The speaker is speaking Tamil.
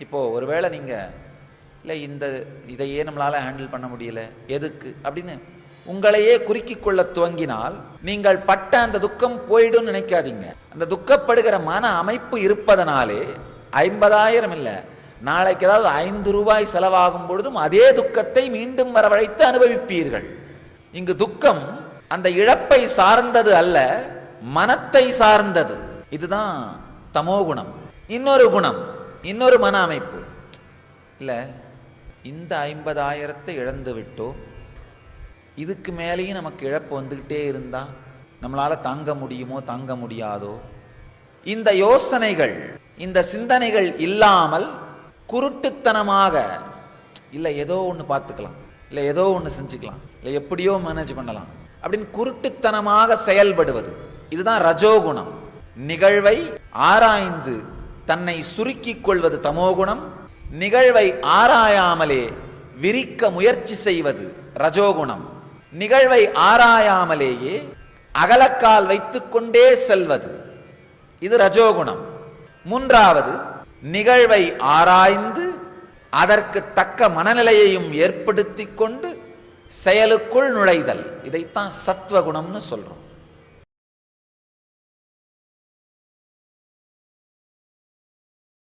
இப்போ ஒருவேளை நீங்க இல்லை இதையே நம்மளால ஹேண்டில் பண்ண முடியல எதுக்கு அப்படின்னு உங்களையே குறுக்கிக் கொள்ள துவங்கினால் நீங்கள் பட்ட அந்த துக்கம் போயிடும் நினைக்காதீங்க. அந்த துக்கப்படுகிற மன அமைப்பு இருப்பதனாலே 50,000 இல்லை, நாளைக்கு ஏதாவது 5 ரூபாய் செலவாகும் பொழுதும் அதே துக்கத்தை மீண்டும் வரவழைத்து அனுபவிப்பீர்கள். இங்கு துக்கம் அந்த இழப்பை சார்ந்தது அல்ல, மனத்தை சார்ந்தது. இதுதான் தமோகுணம். இன்னொரு குணம், இன்னொரு மன அமைப்பு. இல்லை, இந்த 50,000 இழந்து விட்டோம், இதுக்கு மேலேயும் நமக்கு இழப்பு வந்துக்கிட்டே இருந்தா நம்மளால் தாங்க முடியுமோ தாங்க முடியாதோ, இந்த யோசனைகள் இந்த சிந்தனைகள் இல்லாமல் குருட்டுத்தனமாக இல்லை ஏதோ ஒன்று பார்த்துக்கலாம், இல்லை ஏதோ ஒன்று செஞ்சுக்கலாம், இல்லை எப்படியோ மேனேஜ் பண்ணலாம் அப்படின்னு குருட்டுத்தனமாக செயல்படுவது, இதுதான் ரஜோகுணம். நிகழ்வை ஆராய்ந்து தன்னை சுருக்கிக் கொள்வது தமோகுணம். நிகழ்வை ஆராயாமலே விரிக்க முயற்சி செய்வது ரஜோகுணம். நிகழ்வை ஆராயாமலேயே அகலக்கால் வைத்துக் கொண்டே செல்வது, இது ரஜோகுணம். மூன்றாவது, நிகழ்வை ஆராய்ந்து அதற்கு தக்க மனநிலையையும் ஏற்படுத்தி கொண்டு செயலுக்குள் நுழைதல், இதைத்தான் சத்வகுணம்னு சொல்றோம்.